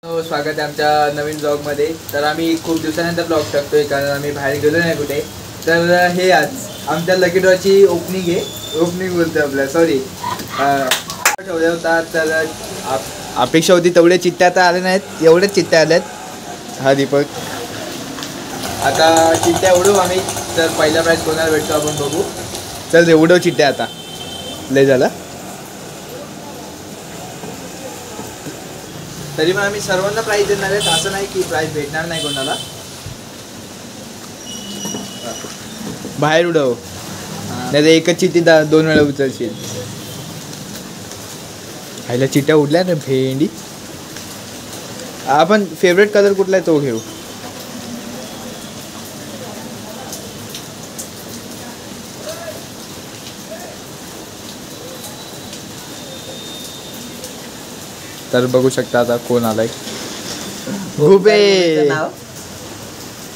स्वागत आहे आमच्या नवीन ब्लॉगमध्ये. तर आम्ही खूप दिवसानंतर ब्लॉग टाकतोय कारण आम्ही बाहेर गेलो नाही कुठे. तर हे आज आमच्या लकी ड्रॉची ओपनिंग आहे. ओपनिंग बोलतोय आपल्या सॉरी ठेवला होता. तर अपेक्षा होती तेवढे चिठ्ठ्या तर आल्या नाहीत, एवढेच चिठ्ठ्या आल्यात. हा दीपक, आता चिठ्ठ्या उडवू आम्ही. तर पहिला प्राईज कोणाला भेटतो आपण बघू. चल उडव चिठ्ठ्या आता. लय झाला तरी पण आम्ही सर्वांना प्राईज देणार आहेत. असं नाही की प्राईज भेटणार नाही कोणाला. बाहेर उडव, नाही तर एकच चिठ्ठी दोन वेळा उचलशील. खायला चिठ्ठ्या उडल्या ना भेंडी. आपण फेवरेट कलर कुठला आहे तो घेऊ. तर बघू शकता आता कोण आलाय. गुबे नाव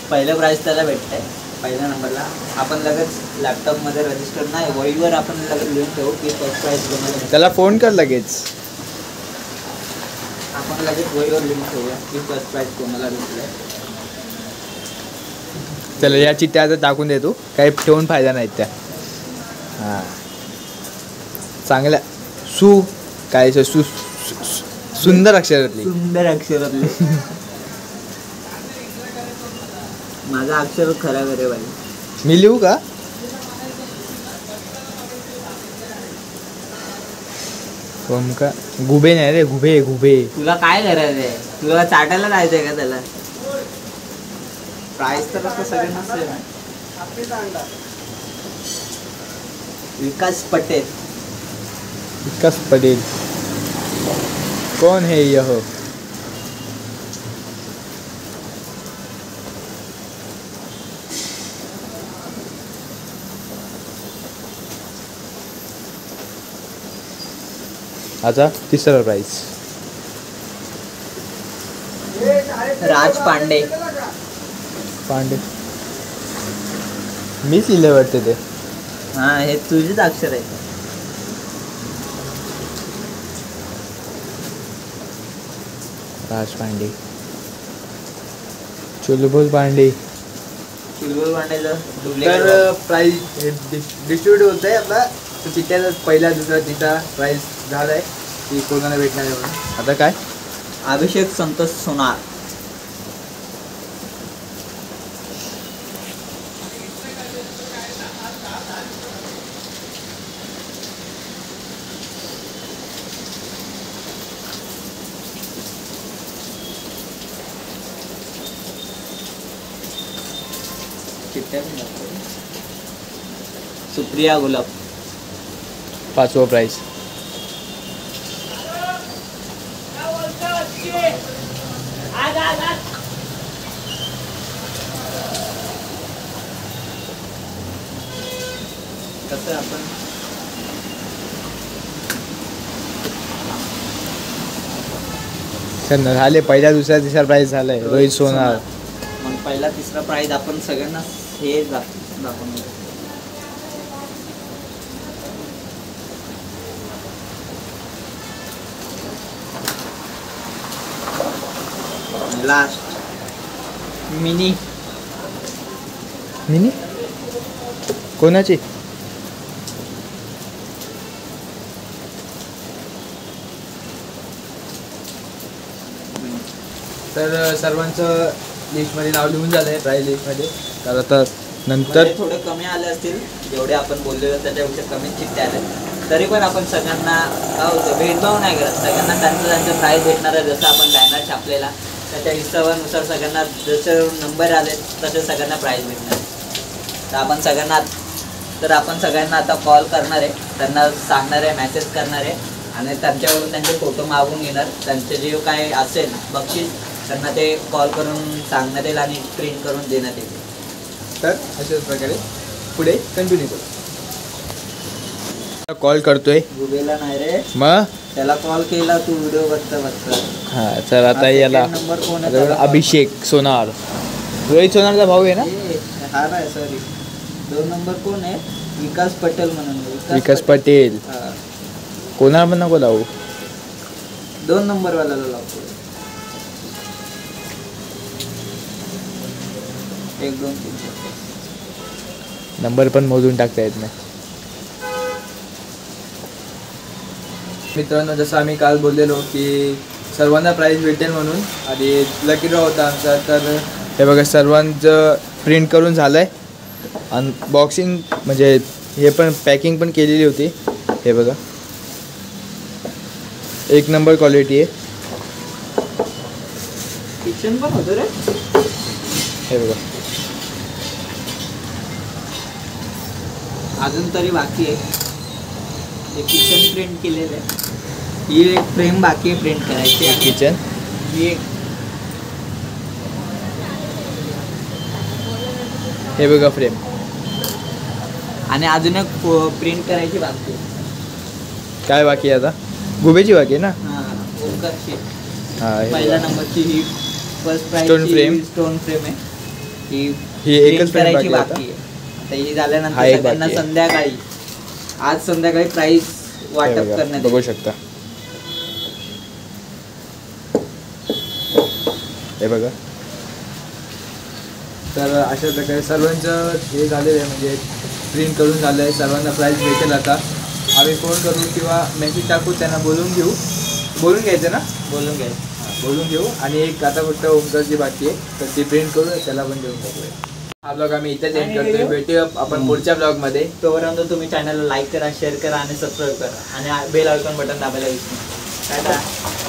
पहिलं प्राइस त्याला भेटतंय. पहिल्या नंबरला आपण लगेच लॅपटॉपमध्ये रजिस्टर नाही, वहीवर आपण लगेच लिहून ठेवू की फर्स्ट प्राइस कोणाला. त्याला फोन कर लगेच. आपण लगेच वहीवर लिहून ठेवूया की फर्स्ट प्राइस कोणाला भेटलंय. चला या चिठ्ठ्या आता टाकून देतो, काही ठेवून फायदा नाही त्या. हां चांगल्या सु काय सु सुंदर अक्षरातली. सुंदर अक्षरातली. माझा अक्षर खराब आहे रे बाई. मी लिहू का. का गुबे नाही रे, गुबे गुबे. तुला काय करायचं आहे, तुला चाटायला जायचंय का त्याला. प्राइस तर असं सगळं नसेल. विकास पटेल. विकास पटेल कौन है यह. आता तिसरा प्राइस राज पांडे. पांडे मीच लिहिले वाटते ते. हा हे तुझीच अक्षर आहे. राज पांडे, चुलबुल पांडे. चुलबुल पांडेचं तर प्राईज डिस्ट्रीब्यूट होत आहे आपला. तर चिठ्ठ्याचा पहिला दुसरा तिसरा प्राईज झाला आहे की कोणाला भेटणार आहे म्हणून. आता काय अभिषेक संतोष सोनार. सुप्रिया गुलाब. पाचवा प्राईज कसं आपण झाले. पहिला दुसरा तिसरा प्राईज झालाय. रोहित सोनार. मग पहिला तिसरा प्राइज आपण सगळ्यांना हे दाखवून लास्ट मिनी. मिनी कोणाची. तर सर्वांचं लिस्टमध्ये नाव लिहून झालं आहे प्राईज लिस्टमध्ये. तर आता नंतर थोडे कमी आले असतील, जेवढे आपण बोललेलो त्याच्यापेक्षा कमी चिठ्ठ्या आले. तरी पण आपण सगळ्यांना काय होतं भेदभाव नाही करत. सगळ्यांना त्यांचं प्राईज भेटणार आहे. जसं आपण बॅनर छापलेला त्याच्या हिशोबानुसार सगळ्यांना जसे नंबर आले तसे सगळ्यांना प्राईज भेटणार आहे. तर आपण सगळ्यांना आता कॉल करणार आहे, त्यांना सांगणार आहे, मेसेज करणार आहे आणि त्यांच्याकडून त्यांचे फोटो मागून घेणार. त्यांचे जे काय असेल बक्षीस त्यांना ते कॉल करून सांगण्यात येईल आणि प्रिंट करून देण्यात येईल. तर अशाच प्रकारे पुढे कंटिन्यू करू. कॉल करतोय. गुबेला नाही रे, मग त्याला कॉल केला तू व्हिडिओ बघता. हा चल आता याला नंबर कोण आहे. अभिषेक सोनार. रोहित सोनारचा भाऊ आहे ना. हा नाही सॉरी, 2 नंबर कोण आहे. विकास पटेल म्हणून. विकास पटेल. कोणाला पण नको लावू. 2 नंबर वाल्याला लावतो. 1 2 3 4 नंबर पण मोजून टाकता येत नाही. मित्रांनो, जसं आम्ही काल बोललेलो की सर्वांना प्राईज भेटेल म्हणून, आणि लकी ड्रॉ होता आमचा. तर हे बघा, सर्वांचं प्रिंट करून झालं आहे. अनबॉक्सिंग म्हणजे हे पण पॅकिंग पण केलेली होती. हे बघा, 1 नंबर क्वालिटी आहे. किचन पण होतं रे. हे बघा, अजून तरी बाकी आहे. हे किचन प्रिंट केलेलं आहे. ही एक फ्रेम बाकी आहे प्रिंट करायची. किचन, ही एक हे बघा फ्रेम, आणि अजून एक प्रिंट करायची बाकी आहे. काय बाकी आहे आता? गुबेची बाकी आहे ना? हां, ओमकारची. हां, पहिल्या नंबरची ही first prize Stone frame. Stone frame आहे. ही एकच print frame करायची बाकी बाकी आहे आहे. आता ही हा झाल्यानंतर एक सगळ्यांना बाकी आहे. संध्याकाळी, आज संध्याकाळी प्राइस वाटप करण्यात बघू येईल. शकता. हे बघा, तर अशा प्रकारे सर्वांचं हे झालेलं आहे, म्हणजे प्रिंट करून झालं आहे. सर्वांना प्राईज भेटेल. आता आम्ही फोन करू किंवा मेसेज टाकू, त्यांना बोलून घ्यायचं ना, बोलून घ्यायचं. बोलून घेऊ. आणि एक आता फक्त ओमकारची बाकी आहे, तर ती प्रिंट करू, त्याला पण देऊन टाकूया. हा ब्लॉग आम्ही इथेच एंड करतोय. भेटूया आपण पुढच्या ब्लॉगमध्ये. तोपर्यंत तुम्ही चॅनलला लाईक करा, शेअर करा आणि सबस्क्राईब करा, आणि बेल आयकॉन बटन दाबायला विसरू नका. टाटा.